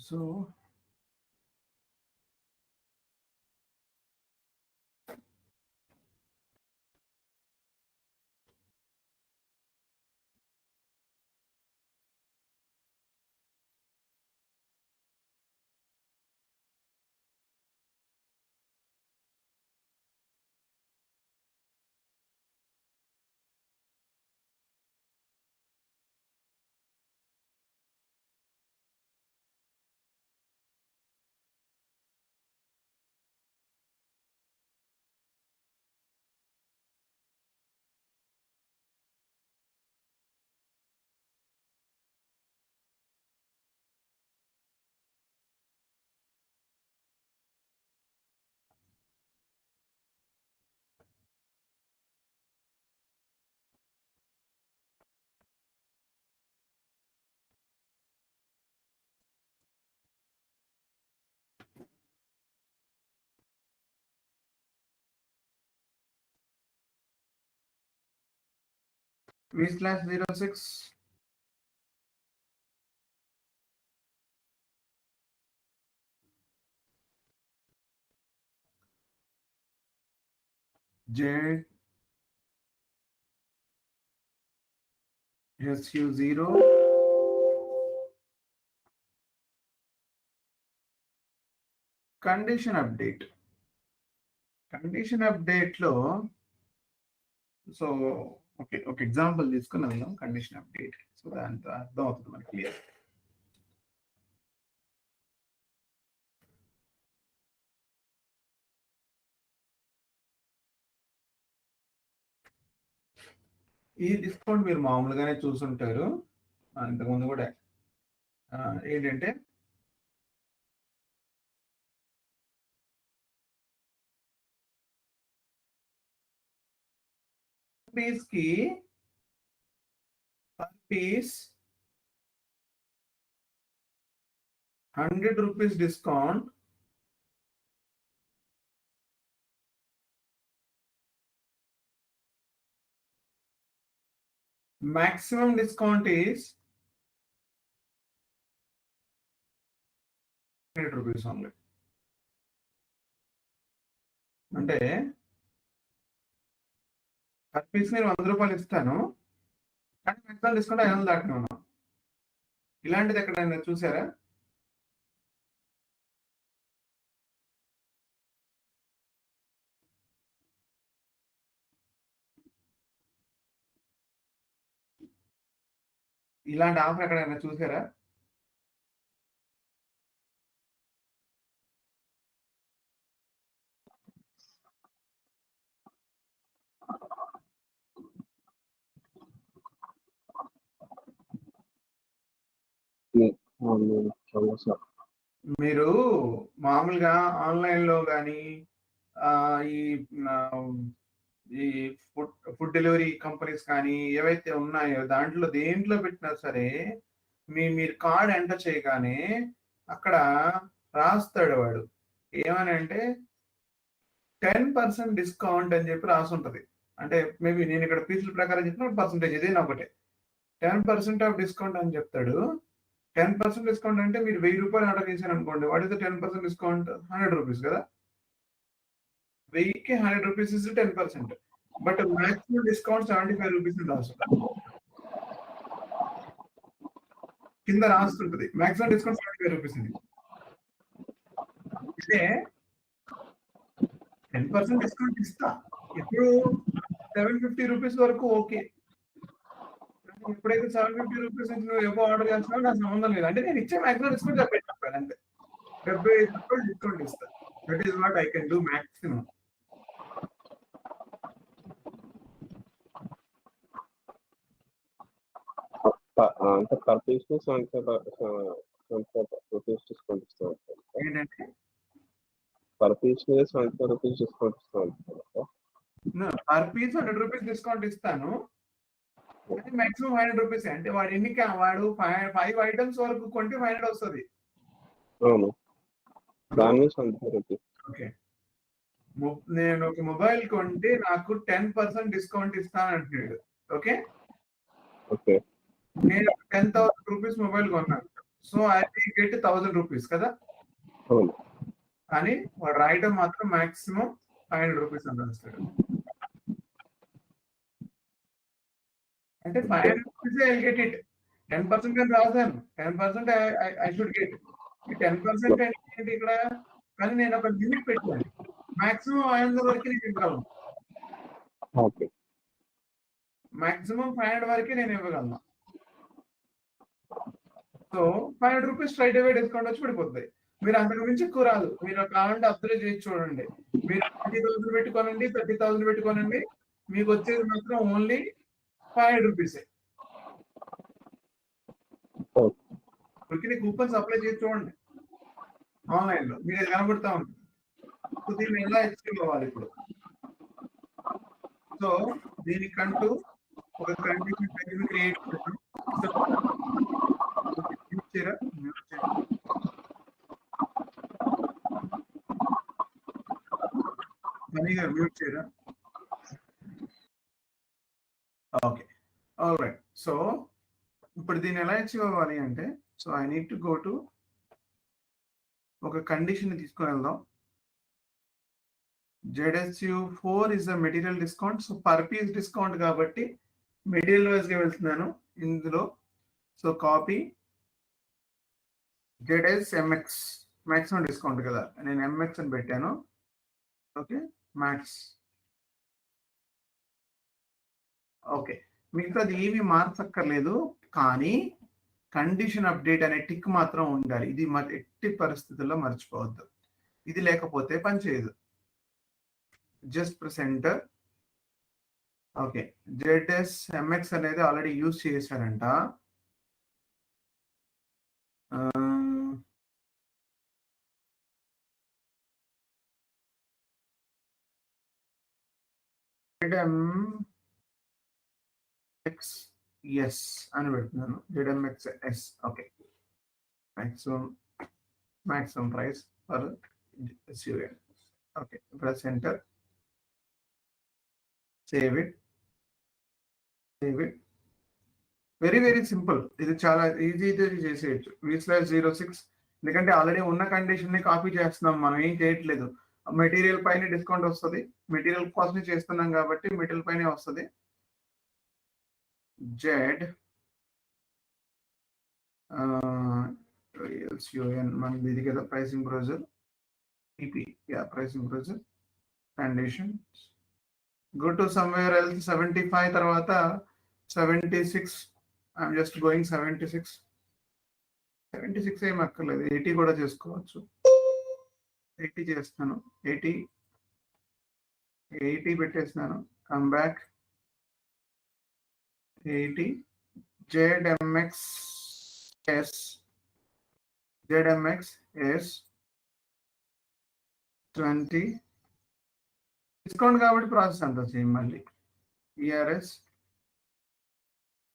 So V/06 J SU0 condition update. Condition update లో so okay ఒక example తీసుకుని వెళ్దాం. కండిషన్ అప్డేట్, సో దాంతో అర్థం అవుతుంది మనకి క్లియర్. ఈ డిస్కౌంట్ మీరు మామూలుగానే చూసుంటారు ఇంతకుముందు కూడా. ఏంటంటే పీస్కి per piece 100 rupees discount maximum discount is 100 rupees only. అంటే పర్ పీస్ నేను 100 రూపాయలు ఇస్తాను, కానీ maximum discount 500 దాటినా ఉన్నాం. ఇలాంటిది ఎక్కడైనా చూసారా? ఇలాంటి ఆఫర్ ఎక్కడైనా చూసారా? మీరు మామూలుగా ఆన్లైన్ లో కానీ ఈ ఫుడ్ డెలివరీ కంపెనీస్ కానీ ఏవైతే ఉన్నాయో దాంట్లో దేంట్లో పెట్టినా సరే మీరు కార్డ్ ఎంటర్ చేయగానే అక్కడ రాస్తాడు వాడు ఏమని అంటే 10% డిస్కౌంట్ అని చెప్పి రాసి ఉంటుంది. అంటే మేబీ నేను ఇక్కడ పీసుల ప్రకారం చెప్పిన పర్సంటేజ్ ఇదేనా ఒకటే 10% ఆఫ్ డిస్కౌంట్ అని చెప్తాడు. 10% డిస్కౌంట్ అంటే మీరు 1000 రూపాయలు ఆర్డర్ చేశారు అనుకోండి, what is the 10% discount? 100 rupees కదా. 1000కి 100 rupees is 10%. But maximum discount 75 rupees రాస్తుంది, కింద రాస్తుంటది మాక్సిమం డిస్కౌంట్ 75 రూపీస్ ఇది. అంటే 10% డిస్కౌంట్ ఇస్తా ఇప్పుడు 750 రూపీస్ వరకు ఓకే. ఎప్పుడైతే 750 రూపీస్ నుంచి నువ్వు ఎక్కువ ఆర్డర్ చేస్తున్నావు నాకు సంబంధం లేదు. అంటే నేను ఇచ్చే మాక్సిమం డిస్కౌంట్ చెప్పాను అంతే. 75 రూపాయలు డిస్కౌంట్ ఇస్తా. That is what I can do maximum. అంటే పర్ పీస్ 75 రూపీస్ డిస్కౌంట్ ఇస్తాం. ఏంటంటే పర్ పీస్ మీద 75 రూపీస్ డిస్కౌంట్ ఇస్తాం. పర్ పీస్ 100 రూపీస్ డిస్కౌంట్ ఇస్తాను, మాక్సిమం 500 రూపీస్. అంటే వాడు వాడు 5 ఐటమ్స్ వరకు కొంటే 500 వస్తుంది. అవును, దాని మీద 75 రూపీస్. ఓకే, నేను ఒక మొబైల్ కొంటే నాకు 10% డిస్కౌంట్ ఇస్తాను అంటున్నాడు. ఓకే ఓకే, నేను 10,000 రూపీస్ మొబైల్ కొన్నాను. So I will get 1000 rupees కదా. అవును. కానీ వాడు రాయడం మాత్రం మాక్సిమం 500 రూపీస్ అని రాస్తాడు. అంటే 500 రూపీస్ ఐ గెట్ ఇట్. 10% అని రాశాను. 10% ఐ షుడ్ గెట్. ఈ 10% ఏంటి ఇక్కడ? కానీ నేను ఒక లిమిట్ పెట్టాను. మాక్సిమం 500 వరకు నేను ఇవ్వగలను. ఓకే. మాక్సిమం 500 వరకే నేను ఇవ్వగలను. సో 500 రూపీస్ స్ట్రైట్ అవే డిస్కౌంట్ వచ్చి పడిపోతుంది. మీరు అంతకు మించి ఎక్కువ రాదు. మీరు కావాలంటే అబ్జర్వ్ చేసి చూడండి. మీరు 20,000 పెట్టుకోనండి, 30,000 పెట్టుకోనండి, మీకు వచ్చేది మాత్రం ఓన్లీ 500 రూపీసే. కూపన్స్ అప్లై చేసి చూడండి ఆన్లైన్ లో, మీకు కనబడతా ఉంటుంది. సో దీన్ని ఎలా ఎక్స్ప్లెయిన్ అవ్వాలి ఇప్పుడు? సో దీనికంటూ ఒక కండిషన్ క్రియేట్ చేద్దాం. మ్యూట్ చేయరా? Okay, all right. సో ఇప్పుడు దీన్ని ఎలా అచీవ్ అవ్వాలి అంటే, so I need to go to ఒక కండిషన్ తీసుకొని వెళ్దాం. ZSU4 is a material discount. So per piece discount కాబట్టి మెటీరియల్ వైజ్ గా వెళ్తున్నాను ఇందులో. So copy ZSMX, maximum discount కదా, నేను MX అని పెట్టాను. Okay, max. ఓకే, మిగతాది ఏమి మార్చక్కర్లేదు, కానీ కండిషన్ అప్డేట్ అనే టిక్ మాత్రం ఉండాలి. ఇది ఎట్టి పరిస్థితుల్లో మర్చిపోవద్దు. ఇది లేకపోతే పని చేయదు. Just press enter. Okay, ZSMX అనేది ఆల్రెడీ యూజ్ చేశారంట. ZMXS అని పెడుతున్నాను. ZMXS. Okay, maximum price for SUN. Okay, press enter. Save it. Very very simple. ఇది చాలా ఈజీ చేసేయచ్చు. V/06, ఎందుకంటే ఆల్రెడీ ఉన్న కండిషన్ ని కాపీ చేస్తున్నాం, మనం ఏం చేయట్లేదు. మెటీరియల్ పైన డిస్కౌంట్ వస్తుంది, మెటీరియల్ కాస్ట్ ని చేస్తున్నాం కాబట్టి మెటీరియల్ పైన వస్తుంది. ZSUN మనది ఇది కదా, pricing browser. PP, pricing browser. Condition go to somewhere else. 75 తర్వాత 76. ఐఎమ్ జస్ట్ గోయింగ్ 76 ఏం అక్కర్లేదు, 80 కూడా చేసుకోవచ్చు. 80 చేస్తాను. 80 పెట్టేస్తున్నాను. Come back. 80 ZMXS 20 డిస్కౌంట్ కాబట్టి ప్రాసెస్ అంతా సేమ్. మళ్ళీ ERS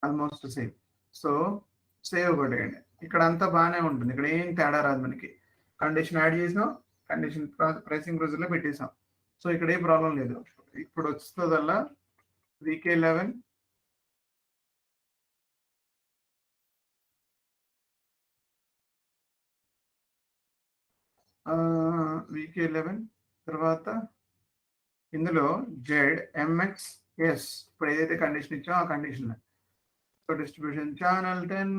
almost same. So save కొట్టేయండి. ఇక్కడ అంతా బాగానే ఉంటుంది, ఇక్కడ ఏం తేడా రాదు మనకి. కండిషన్ యాడ్ చేసాం, కండిషన్ ప్రైసింగ్ రోజుల్లో పెట్టేసాం. సో ఇక్కడ ఏ ప్రాబ్లం లేదు. ఇప్పుడు వస్తుందల్లా VK11 తర్వాత ఇందులో ZMXS ఇప్పుడు ఏదైతే కండిషన్ ఇచ్చామో ఆ కండిషన్. సో డిస్ట్రిబ్యూషన్ ఛానల్ 10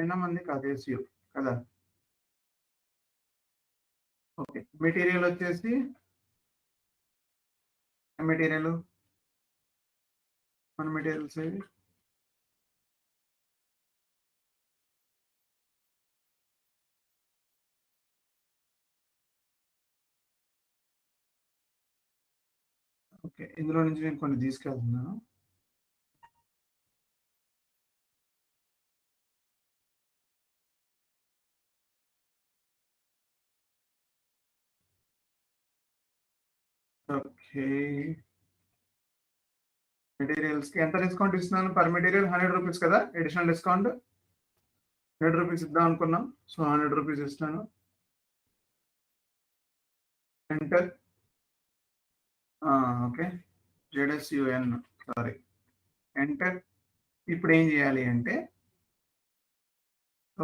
అయినా మంది కాదు, SU కదా. ఓకే, మెటీరియల్ వచ్చేసి మెటీరియల్ మన మెటీరియల్స్ ఏవి? ఓకే, ఇందులో నుంచి నేను కొన్ని తీసుకెళ్తున్నాను. ఓకే, మెటీరియల్స్ కి ఎంత డిస్కౌంట్ ఇస్తున్నాను? పర్ మెటీరియల్ 100 రూపీస్ కదా, అడిషనల్ డిస్కౌంట్ 100 రూపీస్ ఇద్దాం అనుకున్నాం. సో 100 రూపీస్ ఇస్తాను. Enter. Okay, ZSUN sorry, enter. ఇప్పుడు ఏం చేయాలి అంటే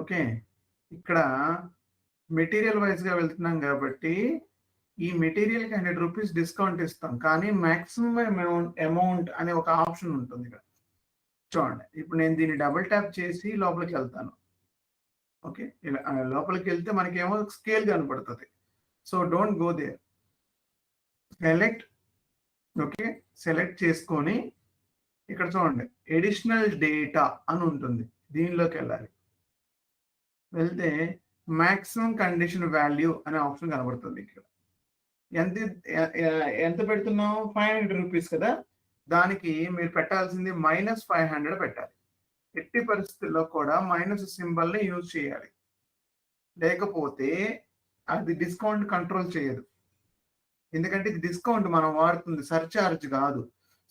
ఓకే, ఇక్కడ మెటీరియల్ వైజ్గా వెళ్తున్నాం కాబట్టి ఈ మెటీరియల్కి 100 రూపీస్ డిస్కౌంట్ ఇస్తాం, కానీ మ్యాక్సిమం అమౌంట్ అనే ఒక ఆప్షన్ ఉంటుంది ఇక్కడ. చూడండి, ఇప్పుడు నేను దీన్ని డబుల్ ట్యాప్ చేసి లోపలికి వెళ్తాను. ఓకే, ఇలా లోపలికి వెళ్తే మనకేమో స్కేల్ కనపడుతుంది. So don't go there, select. Okay, select చేసుకొని ఇక్కడ చూడండి ఎడిషనల్ డేటా అని ఉంటుంది, దీనిలోకి వెళ్ళాలి. వెళ్తే మ్యాక్సిమం కండిషన్ వాల్యూ అనే ఆప్షన్ కనబడుతుంది. ఇక్కడ ఎంత ఎంత పెడుతున్నాం, 500 రూపీస్ కదా, దానికి మీరు పెట్టాల్సింది -500 పెట్టాలి. ఎట్టి పరిస్థితుల్లో కూడా మైనస్ సింబల్ని యూజ్ చేయాలి, లేకపోతే అది డిస్కౌంట్ కంట్రోల్ చేయదు. ఎందుకంటే ఇది డిస్కౌంట్ మనం వాడుతుంది, సర్చార్జ్ కాదు.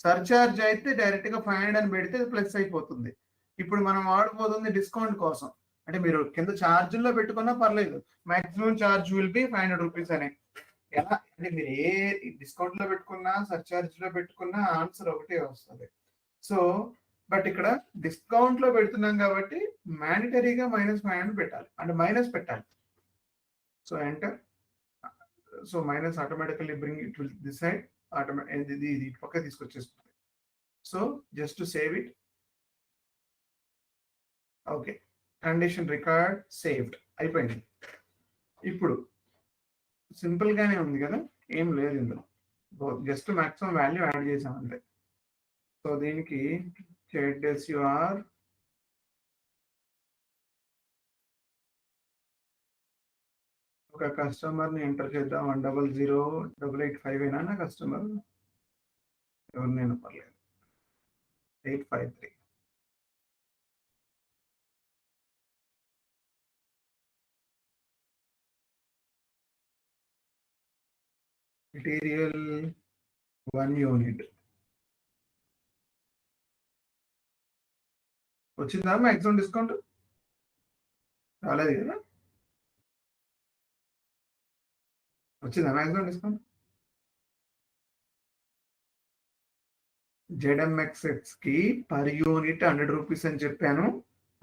సర్చార్జ్ అయితే డైరెక్ట్గా 500 అని పెడితే ప్లస్ అయిపోతుంది. ఇప్పుడు మనం వాడిపోతుంది డిస్కౌంట్ కోసం. అంటే మీరు కింద ఛార్జీల్లో పెట్టుకున్నా పర్లేదు, maximum charge will be 500 rupees అని. ఎలా అంటే మీరు ఏ డిస్కౌంట్లో పెట్టుకున్నా సర్చార్జ్లో పెట్టుకున్నా ఆన్సర్ ఒకటే వస్తుంది. సో బట్ ఇక్కడ డిస్కౌంట్లో పెడుతున్నాం కాబట్టి మ్యాండటరీగా -500 పెట్టాలి, అంటే మైనస్ పెట్టాలి. So enter. So minus automatically bring it will this side, ఇది పక్క తీసుకొచ్చేస్తుంది. So just to save it. Okay, condition record saved అయిపోయింది. ఇప్పుడు సింపుల్ గానే ఉంది కదా, ఏం లేదు ఇందులో, జస్ట్ మాక్సిమం వాల్యూ యాడ్ చేసాం అంతే. సో దీనికి ZSUR ఒక కస్టమర్ ని ఎంటర్ చేద్దాం. 1000885 అయినా నా కస్టమర్, ఎవరినైనా పర్లేదు, 853. మెటీరియల్ 1 యూనిట్ వచ్చిందా? మ్యాక్సిమం డిస్కౌంట్ రాలేదు కదా, వచ్చిందా మ్యాక్సిమం డిస్కౌంట్? ZMXX కి పర్ యూనిట్ 100 రూపీస్ అని చెప్పాను,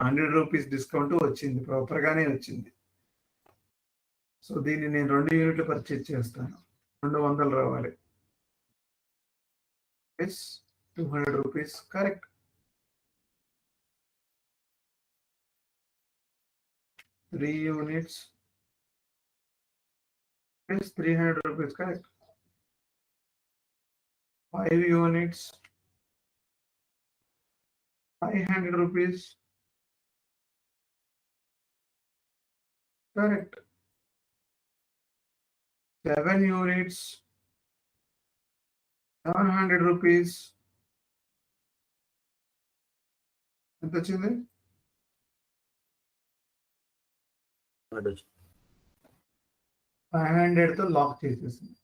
100 రూపీస్ డిస్కౌంట్ వచ్చింది, ప్రాపర్ గానే వచ్చింది. సో దీన్ని నేను 2 యూనిట్లు పర్చేజ్ చేస్తాను, 200 రావాలి, 200 rupees correct. Three units is 300 rupees, correct. 5 units, 500 rupees, correct. 7 units, 700 rupees. ఎంత వచ్చింది? 500తో లాక్ చేసేసింది,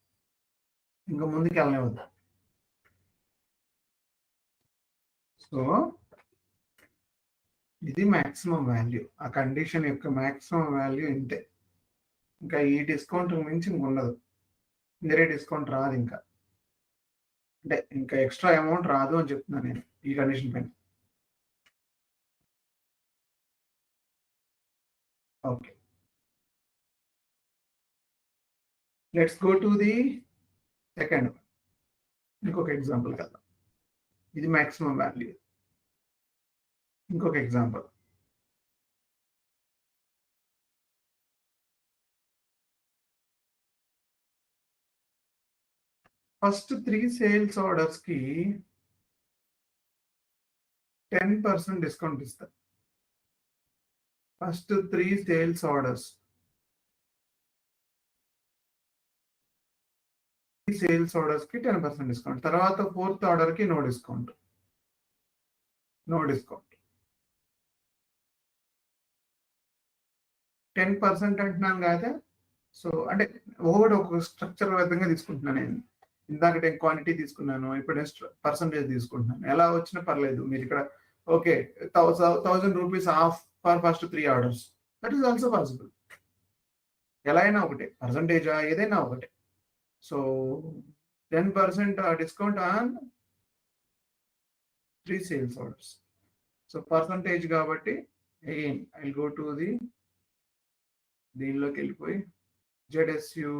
ఇంకా ముందుకు వెళ్ళనివద్దు. సో ఇది మాక్సిమం వాల్యూ, ఆ కండిషన్ యొక్క మాక్సిమం వాల్యూ ఇంతే, ఇంకా ఈ డిస్కౌంట్ మించి ఉండదు, వేరే డిస్కౌంట్ రాదు ఇంకా, అంటే ఇంకా ఎక్స్ట్రా అమౌంట్ రాదు అని చెప్తున్నాను నేను ఈ కండిషన్ పైన. Okay, let's go to the second. ఇంకొక ఎగ్జాంపుల్ కదా, ఇది మాక్సిమం వాల్యూ. ఇంకొక ఎగ్జాంపుల్, ఫస్ట్ 3 సేల్స్ ఆర్డర్స్ కి 10% డిస్కౌంట్ ఇస్తారు. First 3 sales orders, sales orders కి 10% డిస్కౌంట్. తర్వాత 4th ఆర్డర్ కి నో డిస్కౌంట్, నో డిస్కౌంట్. 10% అంటున్నాను కదా, సో అంటే ఒకటి ఒక స్ట్రక్చర్ విధంగా తీసుకుంటున్నాను నేను. ఇందాక నేను క్వాంటిటీ తీసుకున్నాను, ఇప్పుడు పర్సంటేజ్ తీసుకుంటున్నాను, ఎలా వచ్చినా పర్లేదు. మీరు ఇక్కడ okay 1000 rupees off for first 3 orders, that is also possible. ఎలా అయినా ఒకటే, పర్సంటేజా ఏదైనా ఒకటే. So 10% discount on 3 sales orders. So percentage కాబట్టి again I go to the దీనిలోకి వెళ్ళిపోయి ZSU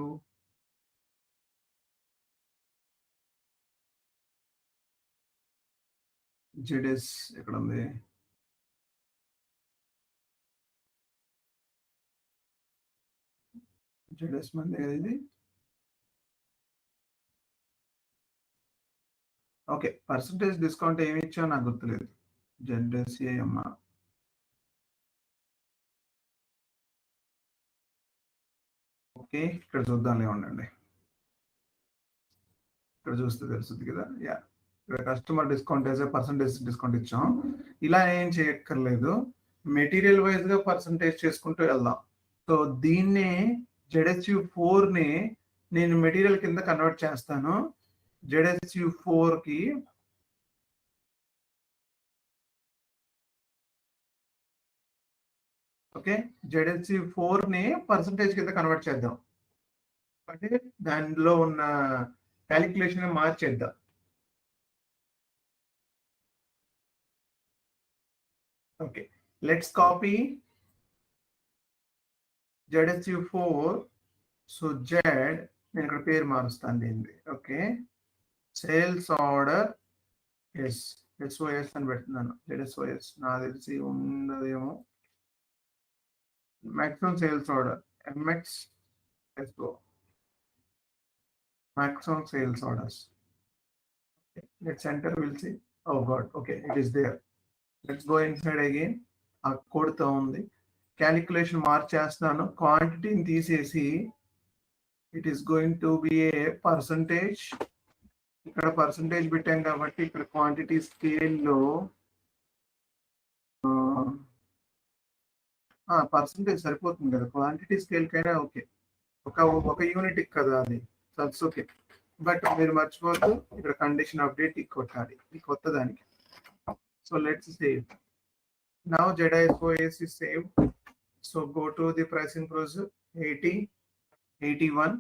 ZS ఎక్కడ ఉంది? ZS మంది ఇది. ఓకే, పర్సంటేజ్ డిస్కౌంట్ ఏమి ఇచ్చా నాకు గుర్తులేదు. ZSA అమ్మ ఓకే, ఇక్కడ చూద్దాంలే ఉండండి. ఇక్కడ చూస్తే తెలుస్తుంది కదా. యా, ఇక్కడ కస్టమర్ డిస్కౌంట్ వేసే పర్సంటేజ్ డిస్కౌంట్ ఇచ్చాం. ఇలా ఏం చేయక్కర్లేదు, మెటీరియల్ వైజ్ గా పర్సంటేజ్ చేసుకుంటూ వెళ్దాం. సో దీన్నే ZSU4 ని నేను మెటీరియల్ కింద కన్వర్ట్ చేస్తాను. ZSU4 కి ఓకే, ZSU4 ని పర్సంటేజ్ కింద కన్వర్ట్ చేద్దాం. అంటే దానిలో ఉన్న క్యాలిక్యులేషన్ మార్చేద్దాం. Okay, let's copy ZSU4. So Z నేను ఇక్కడ పేరు మారుస్తాను దీన్ని. ఓకే, సేల్స్ ఆర్డర్ SOS అని పెడుతున్నాను. ZSOS నాకు తెలిసి ఉన్నదేమో. maximum sales order MX. Let's go maximum sales orders. Okay, let's enter. We'll see. Oh god, okay, it is there. Let's go inside again. ఆ కోడ్తో ఉంది. క్యాలిక్యులేషన్ మార్చేస్తాను. క్వాంటిటీని తీసేసి it is going to be A percentage. ఇక్కడ percentage పెట్టాం కాబట్టి ఇక్కడ quantity స్కేల్లో పర్సంటేజ్ సరిపోతుంది కదా. క్వాంటిటీ స్కేల్ కైనా ఓకే, ఒక యూనిట్ కదా అది. దట్స్ ఓకే, బట్ మీరు మర్చిపోతూ ఇక్కడ కండిషన్ అప్డేట్ కొట్టాలి ఈ కొత్త దానికి. So let's save. Now ZSOS is saved. So go to the pricing process. 80, 81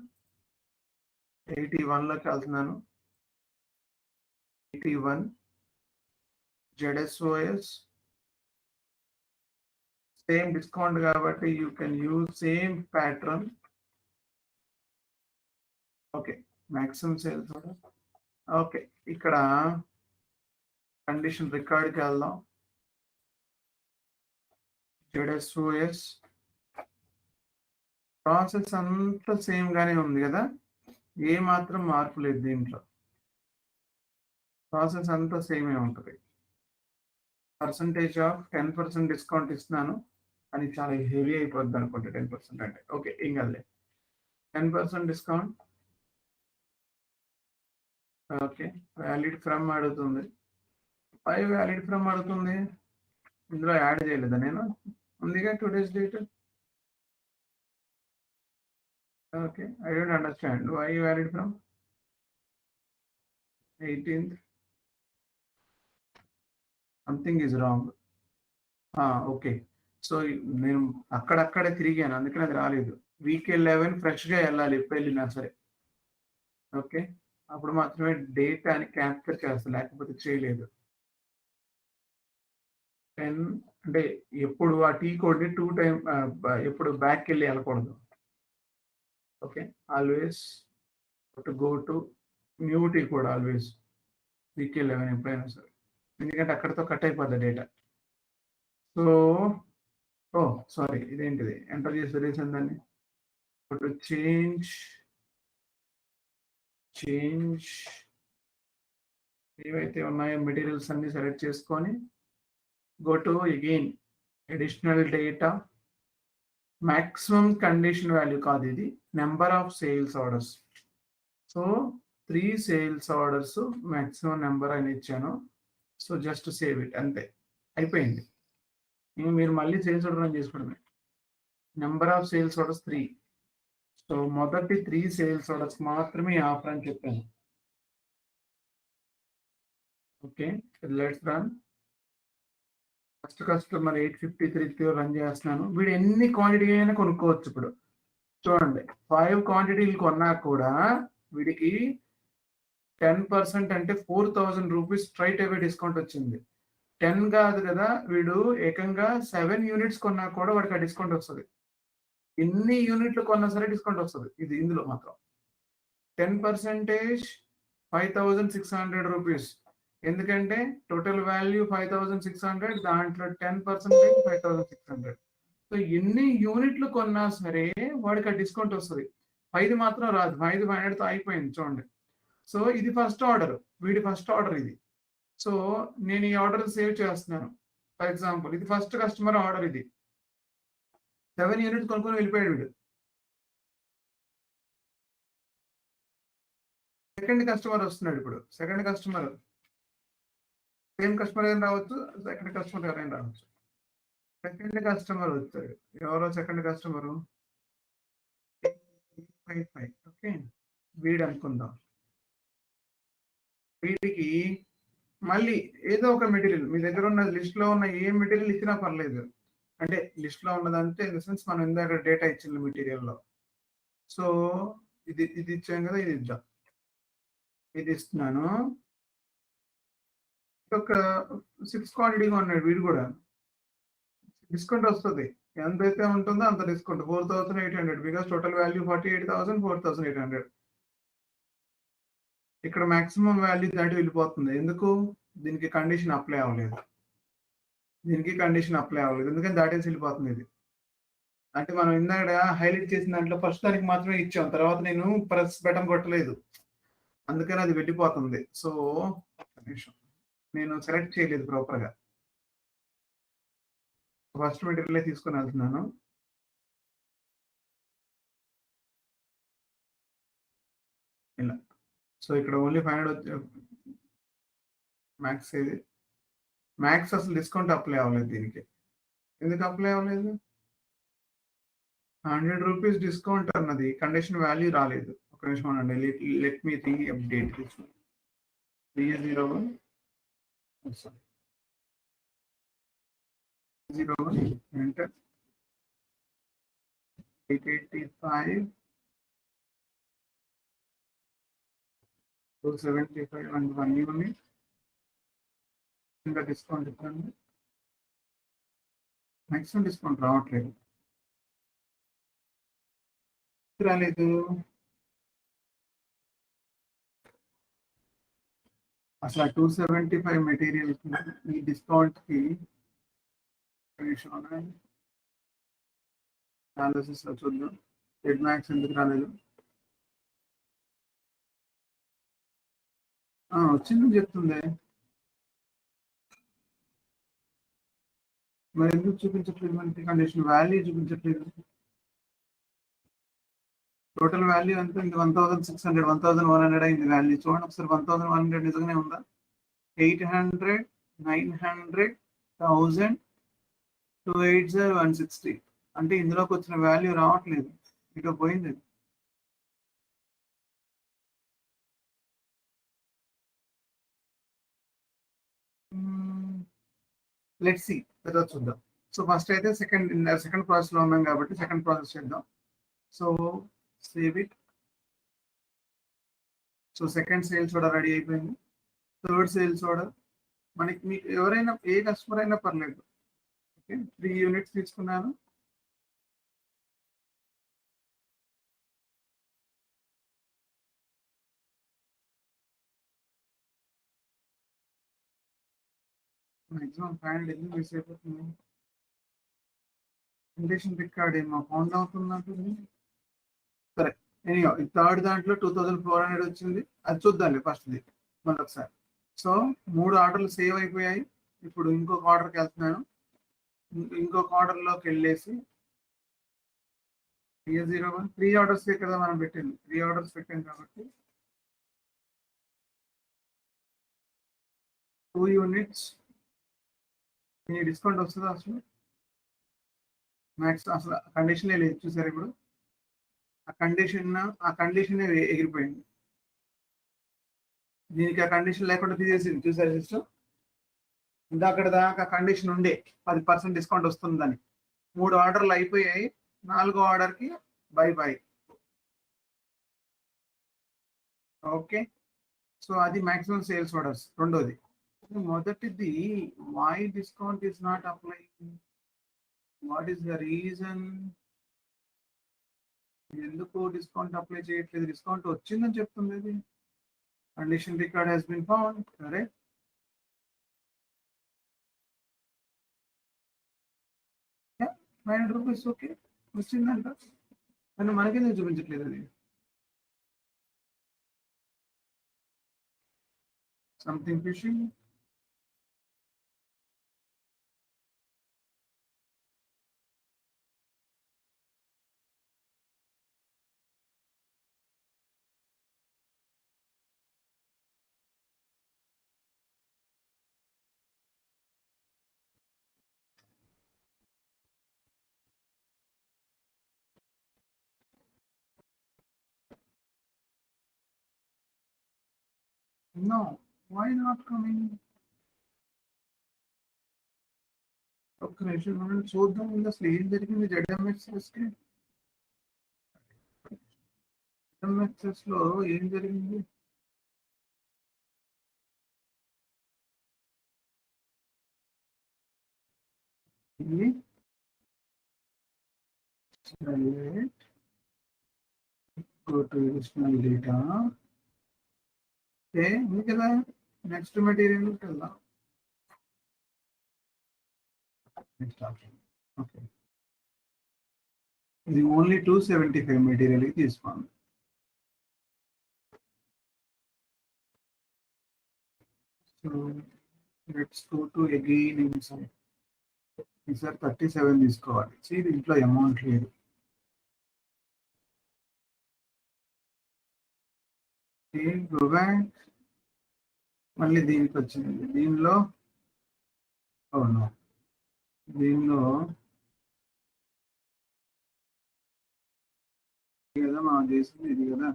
లోకి వెళ్తున్నాను. 81 ZSOS సేమ్ డిస్కౌంట్ కాబట్టి you can use same pattern. Okay, maximum sales order. Okay, ఇక్కడ కండిషన్ రికార్డ్కి వెళ్దాం. ZSOS ప్రాసెస్ అంతా సేమ్ గానే ఉంది కదా, ఏ మాత్రం మార్పు లేదు దీంట్లో. ప్రాసెస్ అంతా సేమే ఉంటుంది. పర్సంటేజ్ ఆఫ్ 10% డిస్కౌంట్ ఇస్తున్నాను అని చాలా హెవీ అయిపోద్ది అనుకుంటే 10% అంటే. ఓకే, ఏం కాదులే. 10% డిస్కౌంట్. ఓకే, వ్యాలిడ్ ఫ్రమ్ అడుగుతుంది. వై వ్యాలిడ్ ఫ్రమ్ అడుగుతుంది? ఇందులో యాడ్ చేయలేదా నేను? ఉందిగా today's date. Okay, I don't understand why valid from 18th. Something is wrong. Okay, so నేను అక్కడక్కడే తిరిగాను, అందుకని అది రాలేదు. వీక్ 11 ఫ్రెష్గా వెళ్ళాలి ఎప్పుడు వెళ్ళినా సరే. ఓకే, అప్పుడు మాత్రమే డేట్ అని క్యాప్చర్ చేస్తాను, లేకపోతే చేయలేదు. 10 అంటే ఎప్పుడు ఆ టీ కోడ్ని 2 టైమ్ ఎప్పుడు బ్యాక్ వెళ్ళి వెళ్ళకూడదు. Okay, always go to new T code, always week 11 ఎప్పుడైనా సరే, ఎందుకంటే అక్కడితో కట్ అయిపోద్ది డేటా. సో సారీ, ఇదేంటిది ఎంటర్ చేసి రీసెంట్ దాన్ని చేంజ్ ఏవైతే ఉన్నాయో మెటీరియల్స్ అన్ని సెలెక్ట్ చేసుకొని go to again additional data, maximum condition value కాదు ఇది, number of sales orders. So 3 sales orders maximum number అని ఇచ్చాను. సో జస్ట్ సేవ్ ఇట్, అంతే, అయిపోయింది. మీరు మళ్ళీ సేల్స్ ఆర్డర్ అని చేసుకోవడమే. Number of sales orders 3. So మొదటి 3 సేల్స్ ఆర్డర్స్ మాత్రమే ఆఫర్ అని చెప్పాను. Okay, let's run. First customer 853 run చేస్తున్నాను. వీడు ఎన్ని క్వాంటిటీ అయినా కొనుక్కోవచ్చు. ఇప్పుడు చూడండి, 5 క్వాంటిటీలు కొన్నా కూడా వీడికి 10% అంటే 4000 రూపీస్ స్ట్రైట్ అవే డిస్కౌంట్ వచ్చింది. 10 కాదు కదా, వీడు ఏకంగా 7 యూనిట్స్ కొన్నా కూడా వాడికి ఆ డిస్కౌంట్ వస్తుంది. ఎన్ని యూనిట్లు కొన్నా సరే డిస్కౌంట్ వస్తుంది. ఇది ఇందులో మాత్రం 10% 5,600 రూపీస్. ఎందుకంటే టోటల్ వాల్యూ 5,600, దాంట్లో 10% 5,600. సో ఎన్ని యూనిట్లు కొన్నా సరే వాడికి ఆ డిస్కౌంట్ వస్తుంది. 5 మాత్రం రాదు. 500తో అయిపోయింది చూడండి. సో ఇది ఫస్ట్ ఆర్డర్, వీడి ఫస్ట్ ఆర్డర్ ఇది. సో నేను ఈ ఆర్డర్ సేవ్ చేస్తున్నాను. ఫర్ ఎగ్జాంపుల్ ఇది ఫస్ట్ కస్టమర్ ఆర్డర్, ఇది 7 యూనిట్స్ కొనుక్కొని వెళ్ళిపోయాడు వీడు. సెకండ్ కస్టమర్ వస్తున్నాడు ఇప్పుడు. సెకండ్ కస్టమర్ సేమ్ కస్టమర్ ఏం రావచ్చు, సెకండ్ కస్టమర్ ఎవరైనా రావచ్చు. సెకండ్ కస్టమర్ వచ్చాడు. ఎవరో సెకండ్ కస్టమరు 55. ఓకే, వీడు అనుకుందాం. వీడికి మళ్ళీ ఏదో ఒక మెటీరియల్, మీ దగ్గర ఉన్న లిస్ట్ లో ఉన్న ఏ మెటీరియల్ ఇచ్చినా పర్లేదు. అంటే లిస్ట్ లో ఉన్నదంటే ఇన్ ద సెన్స్ మనం ఇందాక డేటా ఇచ్చిన మెటీరియల్ లో. సో ఇది ఇచ్చాం కదా, ఇది ఇద్దాం. ఇది ఇస్తున్నాను. ఒక 6 క్వాంటిటీగా ఉన్నాడు వీడు కూడా. డిస్కౌంట్ వస్తుంది. ఎంతైతే ఉంటుందో అంత డిస్కౌంట్ 4,800 బికాస్ టోటల్ వాల్యూ 48,000, 4,800. ఇక్కడ మాక్సిమం వాల్యూ దాటి వెళ్ళిపోతుంది. ఎందుకు? దీనికి కండిషన్ అప్లై అవ్వలేదు. ఎందుకంటే దాటేసి వెళ్ళిపోతుంది ఇది. అంటే మనం ఇందాక హైలైట్ చేసిన దాంట్లో ఫస్ట్ దానికి మాత్రమే ఇచ్చాం, తర్వాత నేను ప్రెస్ బటన్ కొట్టలేదు, అందుకని అది వెళ్ళిపోతుంది. సో నేను సెలెక్ట్ చేయలేదు ప్రాపర్గా. ఫస్ట్ మెటీరియల్ తీసుకొని వెళ్తున్నాను. ఇలా. సో ఇక్కడ ఓన్లీ 500 మ్యాక్స్. ఇది మ్యాక్స్ అసలు డిస్కౌంట్ అప్లై అవ్వలేదు దీనికి. ఎందుకు అప్లై అవ్వలేదు? 100 రూపీస్ డిస్కౌంట్ అన్నది కండిషన్ వాల్యూ రాలేదు. ఒక నిమిషం అనండి. Let me re update. 301 enter 885 275 and 1 unit. ఇంకా డిస్కౌంట్ ఇవ్వండి. మ్యాక్సిమం డిస్కౌంట్ రావట్లేదు. రాలేదు అసలు 275 మెటీరియల్ ఈ డిస్కౌంట్ కి అనాలిసిస్ లో చూద్దాం. రెడ్ మ్యాక్స్ ఎందుకు రాలేదు? వచ్చిందని చెప్తుంది. మరి ఎందుకు చూపించట్లేదు? మనకి కండిషన్ వాల్యూ చూపించట్లేదు. టోటల్ వాల్యూ అంతా ఇంకా 1,600, 1,100 అయింది వాల్యూ. చూడండి ఒకసారి, 1,100 నిజంగానే ఉందా? 800, 900, 1000, 280, 160. అంటే ఇందులోకి వచ్చిన వాల్యూ రావట్లేదు, ఇక పోయింది. లెట్స్ సీ తర్వాత చూద్దాం. సో ఫస్ట్ అయితే సెకండ్ ప్రాసెస్ లో ఉన్నాం కాబట్టి సెకండ్ ప్రాసెస్ చేద్దాం. So save it. So second sales order ready అయిపోయింది. థర్డ్ సేల్స్ ఆర్డర్ మనకి, మీకు ఎవరైనా ఏ కస్టమర్ అయినా పర్లేదు. ఓకే, 3 యూనిట్స్ తీసుకున్నాను. మాక్సిమం ఫైనల్ ఎందుకు మిస్ అయిపోతుంది? కండిషన్ రికార్డ్ ఏమో ఫౌండ్ అవుతున్నట్టుంది. సరే, ఎనీహౌ ఈ థర్డ్ దాంట్లో 2,400 వచ్చింది. అది చూద్దాంలే ఫస్ట్ది మరొకసారి. సో 3 ఆర్డర్లు సేవ్ అయిపోయాయి. ఇప్పుడు ఇంకొక ఆర్డర్కి వెళ్తున్నాను. ఇంకొక ఆర్డర్లోకి వెళ్ళేసి 301 3 ఆర్డర్స్ కదా మనం పెట్టింది. 3 ఆర్డర్స్ పెట్టాం కాబట్టి 2 యూనిట్స్. మీ డిస్కౌంట్ వస్తుందా? అసలు మ్యాక్స్ అసలు కండిషనే లేదు. చూసారు ఇప్పుడు ఆ కండిషన్ ఎగిరిపోయింది. దీనికి ఆ కండిషన్ లేకుండా తీసేసింది. చూసారు సిస్టమ్, ఇందాక దాకా కండిషన్ ఉండే 10% డిస్కౌంట్ వస్తుందని. 3 ఆర్డర్లు అయిపోయాయి. 4వ ఆర్డర్కి బై బై. ఓకే, సో అది మాక్సిమం సేల్స్ ఆర్డర్స్ రెండోది. మొదటిది why discount is not applying, what is the reason, ఎందుకు డిస్కౌంట్ అప్లై చేయట్లేదు, డిస్కౌంట్ వచ్చిందని చెప్తుంది ఇది. Condition record has been found, correct. ₹500 okay వచ్చిందంట, కానీ మనకేందుకు చూపించట్లేదు అది. Something fishing. No, why not coming? ఒక్క నిమిషం మనం చూద్దాం ముందు అసలు ఏం జరిగింది ZMXS కి. ZMXS లో ఏం జరిగింది? ఇది go to additional data. Okay ఉంది కదా, నెక్స్ట్ మెటీరియల్ వెళ్దాం. నెక్స్ట్ ఆప్షన్ ఓకే, ఇది ఓన్లీ 275 మెటీరియల్ తీసుకోండి. So let's go to again inside. ఈసారి 37 తీసుకోవాలి. దీంట్లో అమౌంట్ లేదు. గో బ్యాక్, మళ్ళీ దీనికి వచ్చింది. దీనిలో అవును, దీనిలో కదా మనం చేసింది ఇది కదా.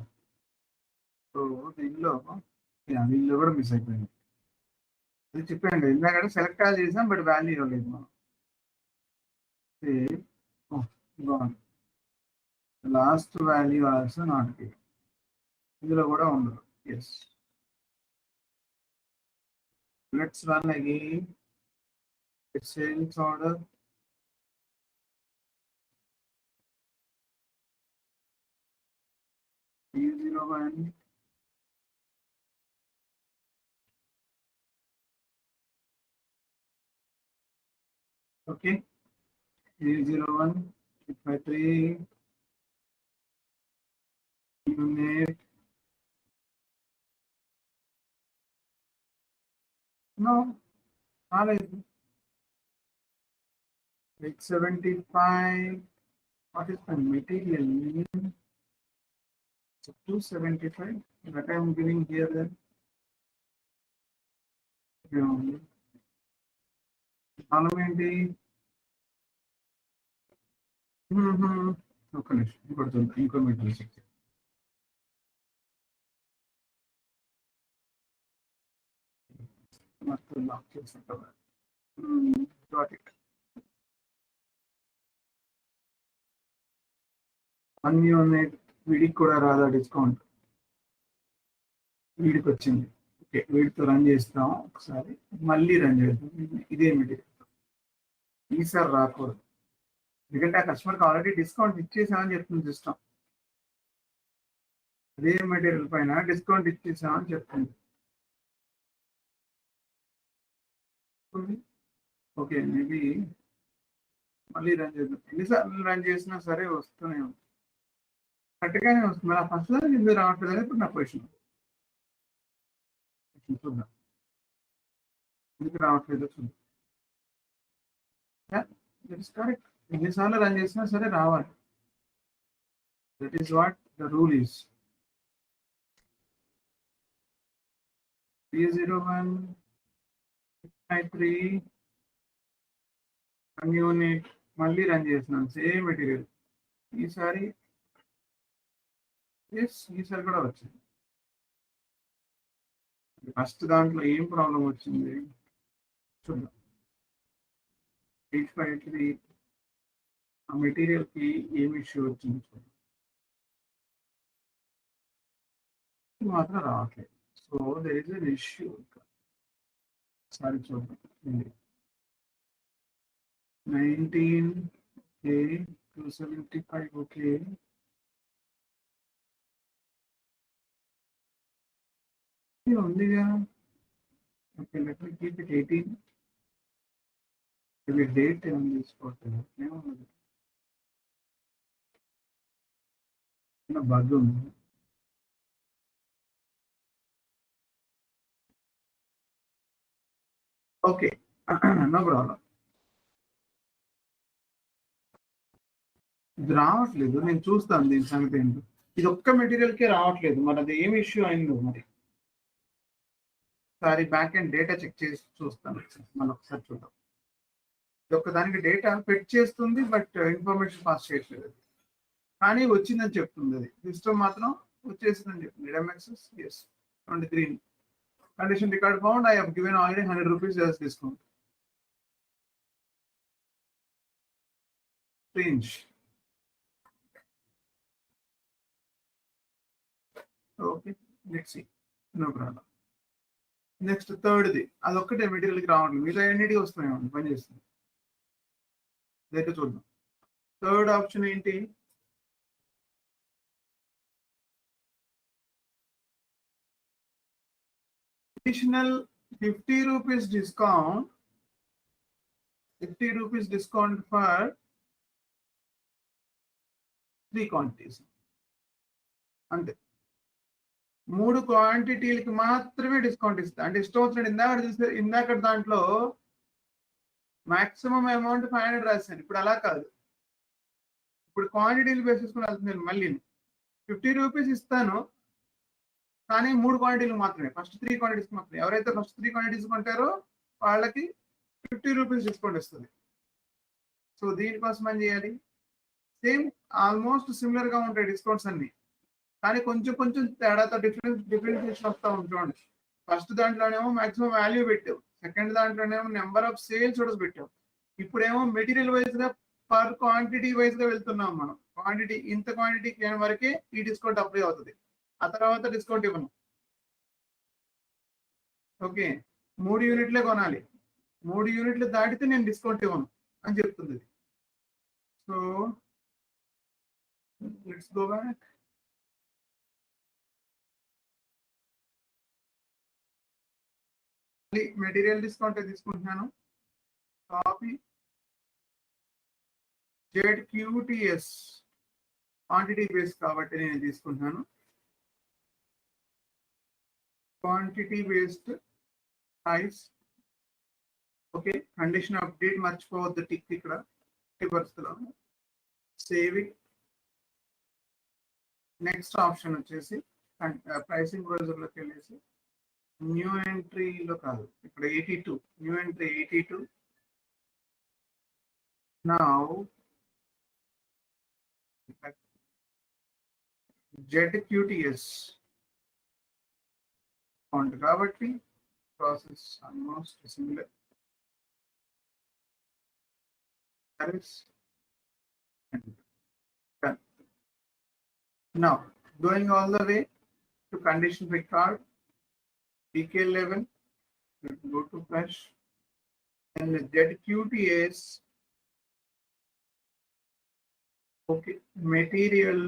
సో దీనిలో దీనిలో కూడా మిస్ అయిపోయింది. అది చెప్పండి ఇందాక సెలెక్ట్ ఆల్ చేసాం, బట్ వాల్యూ ఇవ్వలేదు మనం. Last value also not give, ఇందులో కూడా ఉండదు. Yes, let's run again. Sales order E01 okay, E01 53 unit. No, రాలేదు. 875. What is the material name? So 275 that I am giving here then. కాలం ఏంటి? ఒక నిమిషం, ఇంకో మెటీరియల్ చెక్ చేయాలి. మొత్తం లాక్ చేస్తుంటా. Got it. అన్ని ఉన్నాయి. వీడికి కూడా రాదా డిస్కౌంట్? వీడికి వచ్చింది. ఓకే, వీడితో రన్ చేస్తాం ఒకసారి, మళ్ళీ రన్ చేద్దాం. ఇదే మెటీరియల్ ఈసారి రాకూడదు, ఎందుకంటే ఆ కస్టమర్కి ఆల్రెడీ డిస్కౌంట్ ఇచ్చేసామని చెప్తుంది సిస్టమ్. అదే మెటీరియల్ పైన డిస్కౌంట్ ఇచ్చేసామని చెప్తుంది. ఓకే, మేబీ మళ్ళీ రన్ చేద్దాం. ఎన్నిసార్లు రన్ చేసినా సరే వస్తూనే ఉంది, కరెక్ట్గానే వస్తుంది. ఆ ఫస్ట్ దానికి ఎందుకు రావట్లేదు అని ఇప్పుడు నా క్వశ్చన్. చూద్దాం ఎందుకు రావట్లేదు చూద్దాం. దట్ ఇస్ కరెక్ట్, ఎన్నిసార్లు రన్ చేసినా సరే రావాలి. That is what the rule is. 301 3 unit మళ్ళీ రన్ చేస్తున్నాను, సేమ్ మెటీరియల్. ఈసారి ఈసారి కూడా వచ్చింది. ఫస్ట్ దాంట్లో ఏం ప్రాబ్లం వచ్చింది చూద్దాం. 853 ఆ మెటీరియల్కి ఏం ఇష్యూ వచ్చింది చూద్దాం. మాత్రం రావట్లేదు. So there is an issue. Sorry చూద్దాం. 19 ఓకే, 275 ఓకే. ఉందిగా. Okay, let me keep it 18. ఇవి డేట్ ఏమైనా తీసుకోవట్లేదు, ఏమన్నది బగ్ ఉంది. Okay, no problem. ఇది రావట్లేదు, నేను చూస్తాను దీని సంగతి ఏంటో. ఇది ఒక్క మెటీరియల్కే రావట్లేదు, మరి అది ఏమి ఇష్యూ అయిందో మరి. ఒకసారి బ్యాక్ అండ్ డేటా చెక్ చేసి చూస్తాను, మనం ఒకసారి చూద్దాం. ఇది ఒక్కదానికి డేటా ఫెట్ చేస్తుంది, బట్ ఇన్ఫర్మేషన్ పాస్ చేయట్లేదు. కానీ వచ్చిందని చెప్తుంది, అది సిస్టమ్ మాత్రం వచ్చేసిందని చెప్తుంది. MXS S 23 condition record found. I have given already 100 rupees as discount. Strange. Okay, next no problem. Next థర్డ్ది అదొక్కటే మెటీరియల్కి రావట్లేదు, మిగతా అన్నిటికీ వస్తున్నాయి, పని చేస్తుంది. ఇదైతే చూద్దాం. థర్డ్ ఆప్షన్ ఏంటి? Additional 50 rupees discount, 50 rupees discount for 3 quantities. అంతే, 3 క్వాంటిటీలకి మాత్రమే డిస్కౌంట్ ఇస్తా. అంటే ఇష్టం వచ్చినట్టు ఇందాక దాంట్లో మాక్సిమం అమౌంట్ 500 రాశాను, ఇప్పుడు అలా కాదు. ఇప్పుడు క్వాంటిటీలు బేసిస్ వెళ్తున్నాను. మళ్ళీ 50 రూపీస్ ఇస్తాను, కానీ 3 క్వాంటిటీలు మాత్రమే, ఫస్ట్ 3 క్వాంటిటీస్ మాత్రమే. ఎవరైతే ఫస్ట్ 3 క్వాంటిటీస్ కొంటారో వాళ్ళకి 50 రూపీస్ డిస్కౌంట్ ఇస్తుంది. సో దీనికోసం ఏం చేయాలి? సేమ్ ఆల్మోస్ట్ సిమిలర్ గా ఉంటాయి డిస్కౌంట్స్ అన్ని, కానీ కొంచెం కొంచెం తేడాతో డిఫరెన్షియేషన్ వస్తూ ఉంటుంది. ఫస్ట్ దాంట్లోనేమో మాక్సిమం వాల్యూ పెట్టావు, సెకండ్ దాంట్లోనేమో నెంబర్ ఆఫ్ సేల్స్ కూడా పెట్టావు. ఇప్పుడేమో మెటీరియల్ వైజ్ గా పర్ క్వాంటిటీ వైజ్ గా వెళ్తున్నాం మనం. క్వాంటిటీ ఇంత క్వాంటిటీకి వరకే ఈ డిస్కౌంట్ అప్లై అవుతుంది, ఆ తర్వాత డిస్కౌంట్ ఇవ్వను. ఓకే, 3 యూనిట్లే కొనాలి, 3 యూనిట్లు దాటితే నేను డిస్కౌంట్ ఇవ్వను అని చెప్తుంది. So let's go back. Material discount తీసుకుంటున్నాను. కాపీ ZQTS క్వాంటిటీ బేస్ కాబట్టి నేను తీసుకుంటున్నాను. Quantity based price. Okay, condition update మర్చిపోవద్దు, టిక్ ఇక్కడ పరిస్థితిలో సేవింగ్. నెక్స్ట్ ఆప్షన్ వచ్చేసి ప్రైసింగ్ బ్రౌజర్లోకి వెళ్ళేసి న్యూ ఎంట్రీలో కాదు, ఇక్కడ 82 new entry 82. Now ZQTS found కాబట్టి process almost similar. Now going all the way to condition record PK11, go to flash and ZQTS. Okay, material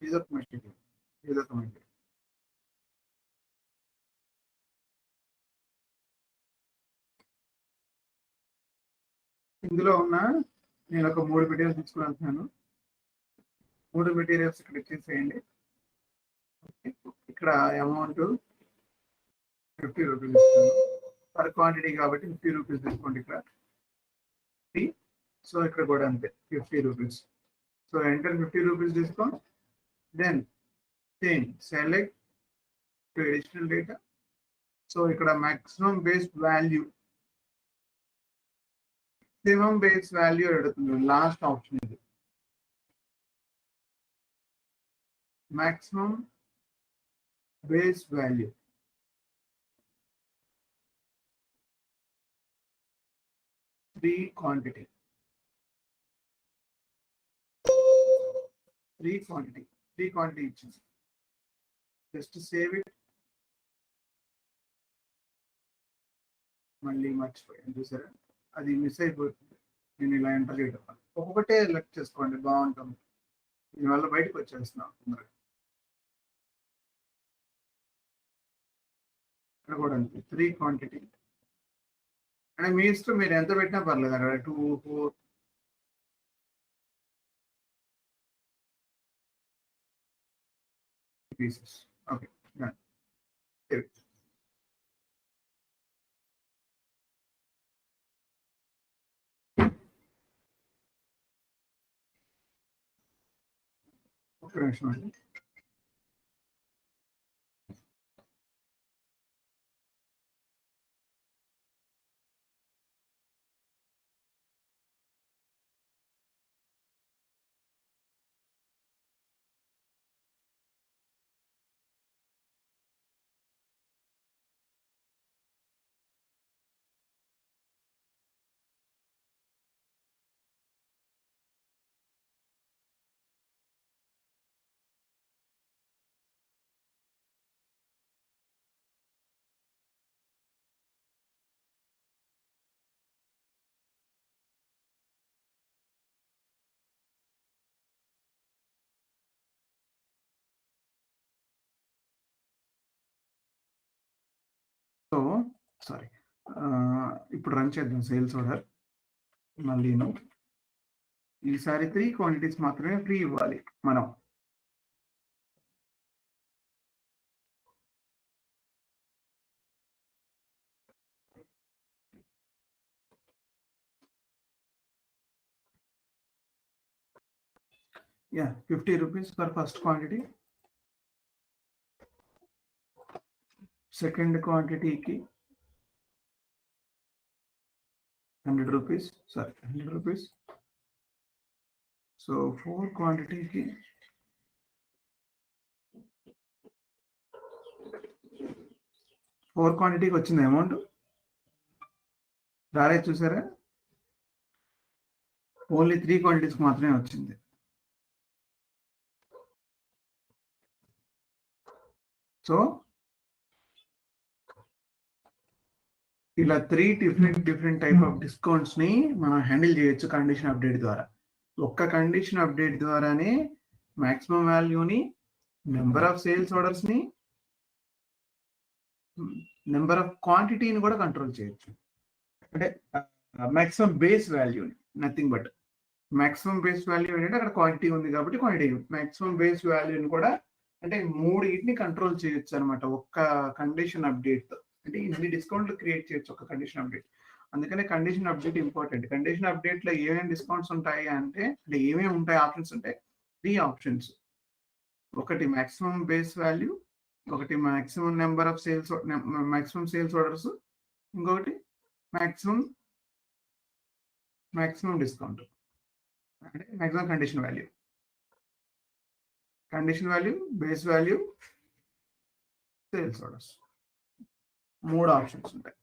is a material. ఇందులో ఉన్న నేను ఒక 3 మెటీరియల్స్ తీసుకుని వెళ్తున్నాను. 3 మెటీరియల్స్ ఇక్కడ ఇచ్చేసేయండి. ఇక్కడ అమౌంట్ 50 రూపీస్ ఇస్తాను, పర్ క్వాంటిటీ కాబట్టి 50 రూపీస్ తీసుకోండి ఇక్కడ. సో ఇక్కడ కూడా అంతే 50 rupees. So enter 50 rupees discount, then change select to additional data. So ఇక్కడ maximum based value, base value అడుగుతుంది, లాస్ట్ ఆప్షన్ ఇది. Maximum base value 3 quantity. Three quantity ఇచ్చింది. Just save it. మళ్ళీ మర్చిపోయాను చూసారా, అది మిస్ అయిపోతుంది. నేను ఇలా ఎంటర్ చేయడం ఒక్కొక్కటే లెక్ట్ చేసుకోండి, బాగుంటుంది. దీనివల్ల బయటకు వచ్చేస్తున్నాం తొందరగా. ఇక్కడ కూడా అంతే, త్రీ క్వాంటిటీ అంటే మీ ఇష్టం, మీరు ఎంత పెట్టినా పర్లేదు. అక్కడ 2, 4 పీసెస్. ఓకే, ఒక నిమిషం అండి. సో సారీ, ఇప్పుడు రన్ చేద్దాం సేల్స్ ఆర్డర్. మళ్ళీ ఈసారి 3 క్వాంటిటీస్ మాత్రమే ఫ్రీ ఇవ్వాలి మనం. Yeah, 50 rupees for first quantity. Second quantity ki 100 rupees. Sorry, 100 rupees. So 4 quantity ki 4 quantity ki వచ్చింది అమౌంట్. రాలేదు చూసారా, ఓన్లీ 3 క్వాంటిటీస్ మాత్రమే వచ్చింది. సో ఇలా 3 డిఫరెంట్ టైప్ ఆఫ్ డిస్కౌంట్స్ ని మనం హ్యాండిల్ చేయొచ్చు కండిషన్ అప్డేట్ ద్వారా. ఒక్క కండిషన్ అప్డేట్ ద్వారానే మాక్సిమం వాల్యూని, నెంబర్ ఆఫ్ సేల్స్ ఆర్డర్స్ ని, నెంబర్ ఆఫ్ క్వాంటిటీని కూడా కంట్రోల్ చేయొచ్చు. అంటే మాక్సిమం బేస్ వాల్యూని, nothing but maximum base value ఏంటంటే అక్కడ క్వాంటిటీ ఉంది కాబట్టి క్వాంటిటీ, మాక్సిమం బేస్ వాల్యూని కూడా అంటే 3 కంట్రోల్ చేయొచ్చు అనమాట ఒక్క కండిషన్ అప్డేట్. అంటే ఇన్ని డిస్కౌంట్లు క్రియేట్ చేయొచ్చు ఒక కండిషన్ అప్డేట్. అందుకనే condition update important. Condition update లో ఏమేమి డిస్కౌంట్స్ ఉంటాయి అంటే ఏమేమి ఉంటాయి ఆప్షన్స్ ఉంటాయి, 3 ఆప్షన్స్. ఒకటి మాక్సిమం బేస్ వాల్యూ, ఒకటి maximum number of sales, maximum sales orders, ఇంకొకటి మాక్సిమం డిస్కౌంట్ అంటే maximum condition value. Condition value, base value, sales orders, 3 options ఉంటాయి.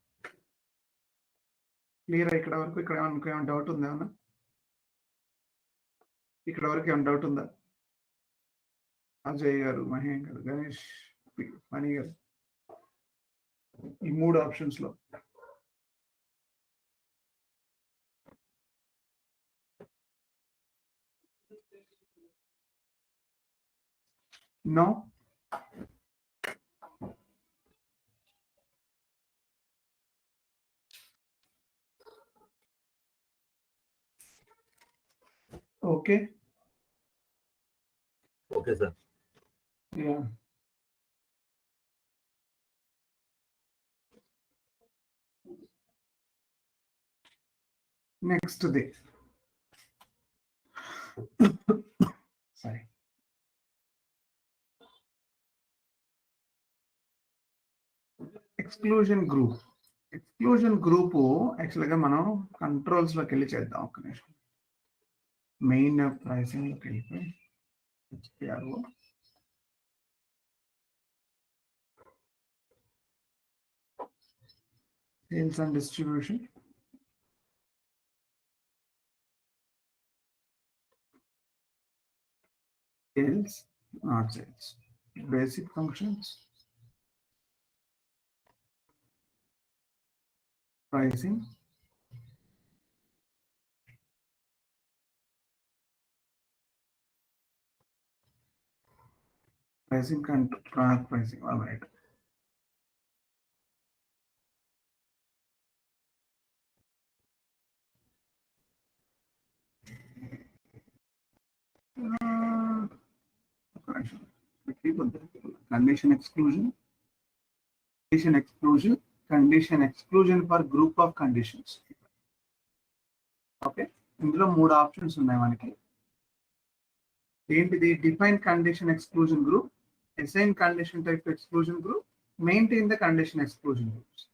క్లియర్? ఇక్కడ వరకు ఇక్కడ ఏమైనా డౌట్ ఉందా? ఏమన్నా ఇక్కడ వరకు ఏమైనా డౌట్ ఉందా? అజయ్ గారు, మహేష్ గారు, గణేష్, మణి గారు, ఈ 3 ఆప్షన్స్ లో no? Okay. Okay sir. Yeah, next the sorry, exclusion group. Exclusion group యాక్చువల్గా మనం కంట్రోల్స్ లోకి వెళ్ళి చేద్దాం. ఒక నిమిషం, మెయిన్ ప్రైసింగ్ లోకి వెళ్ళిపోయి HPRO, sales and distribution, sales, not sales. Basic functions, pricing, pricing and product pricing. All right. Condition exclusion, condition exclusion for group of conditions. Okay, ఇందులో 3 ఆప్షన్స్ ఉన్నాయి మనకి. ఏంటిది? Define condition exclusion group, assign condition type exclusion group, maintain the condition exclusion groups.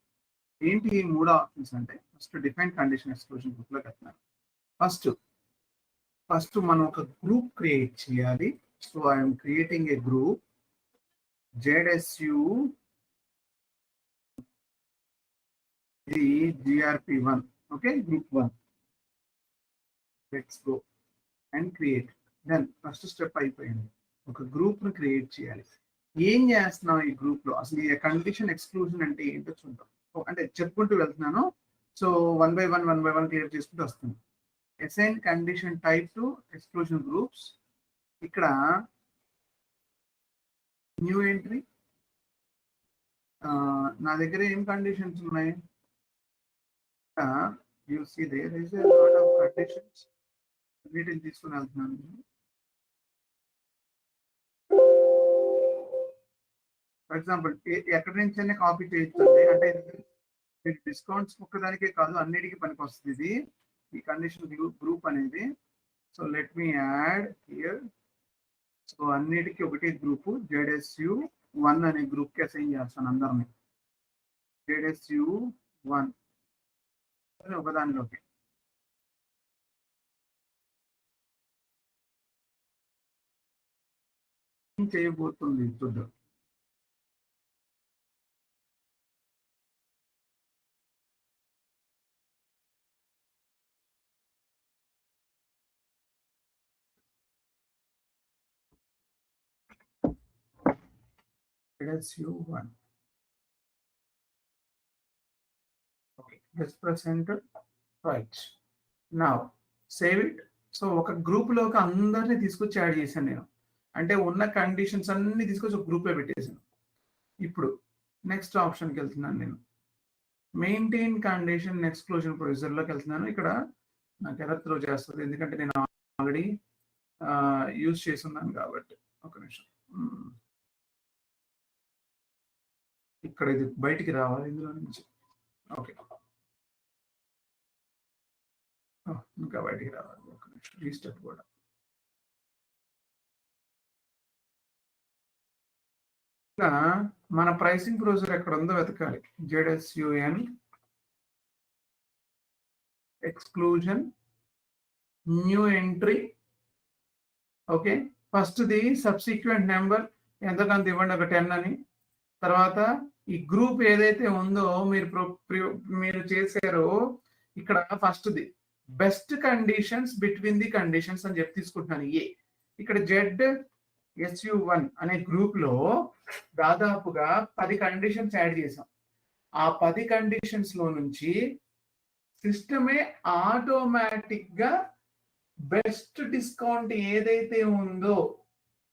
ఏంటి ఈ 3 ఆప్షన్స్ అంటే, first define condition exclusion group లో చెప్తున్నాను. ఫస్ట్ మనం ఒక గ్రూప్ క్రియేట్ చేయాలి. So I'm creating a group ZSU GRP1. Okay, group 1. Let's go and create. Then first step అయిపోయింది, ఒక గ్రూప్ ను క్రియేట్ చేయాలి. ఏం చేస్తున్నాం ఈ గ్రూప్ లో? అసలు ఈ కండిషన్ ఎక్స్క్లూజన్ అంటే ఏంటో చూద్దాం. అంటే చెప్పుకుంటూ వెళ్తున్నాను. సో 1 by 1 క్లియర్ చేసుకుంటూ వస్తుంది. Assign condition type to exclusion groups. ఇక్కడ న్యూ ఎంట్రీ, నా దగ్గర ఏం కండిషన్స్ ఉన్నాయి? You see there is a lot of conditions. వీటిని తీసుకుని వెళ్తున్నాను. ఫర్ ఎగ్జాంపుల్ ఎక్కడి నుంచైనా కాపీ చేయొచ్చండి. అంటే మీకు డిస్కౌంట్స్ ఒక్కదానికే కాదు, అన్నిటికీ పనికి వస్తుంది ఇది, ఈ కండిషన్ గ్రూప్ అనేది. So let me add here. So అన్నిటికీ ఒకటి గ్రూప్ ZSU1 అనే గ్రూప్ కి అసైన్ చేస్తాను అందరిని. ZSU1 ఒకదానిలోకి. చేయబోతుంది చూద్దాం. ZSU1. Okay, let's press enter. Right. Now save it. So ఒక గ్రూప్ లోకి అందరినీ తీసుకొచ్చి యాడ్ చేశాను నేను. అంటే ఉన్న కండిషన్స్ అన్ని తీసుకొచ్చి ఒక గ్రూప్ లో పెట్టేశాను. ఇప్పుడు నెక్స్ట్ ఆప్షన్కి వెళ్తున్నాను నేను. మెయింటైన్ కండిషన్ ఎక్స్క్లూజన్ ప్రొసీజర్ లోకి వెళ్తున్నాను. ఇక్కడ నాకు ఎర్రర్ త్రో చేస్తుంది, ఎందుకంటే నేను ఆల్రెడీ యూజ్ చేసి ఉన్నాను కాబట్టి. ఒక నిమిషం, ఇక్కడ ఇది బయటికి రావాలి ఇందులో నుంచి. ఓకే, ఇంకా బయటికి రావాలి. ఒక నిమిషం, ఈ స్టెప్ కూడా. మన ప్రైసింగ్ ప్రొసీజర్ ఎక్కడ ఉందో వెతకాలి. ZSUN exclusion new entry. Okay, first the subsequent number ఎంతకంత ఇవ్వండి, ఒక 10 అని. తర్వాత ఈ గ్రూప్ ఏదైతే ఉందో మీరు చేశారో, ఇక్కడ first the best conditions between the conditions అని చెప్పి తీసుకుంటున్నాను. ఇక్కడ ZSU1 అనే గ్రూప్ లో దాదాపుగా 10 కండిషన్స్ యాడ్ చేసాం. ఆ 10 కండిషన్స్ లో నుంచి సిస్టమే ఆటోమేటిక్ గా బెస్ట్ డిస్కౌంట్ ఏదైతే ఉందో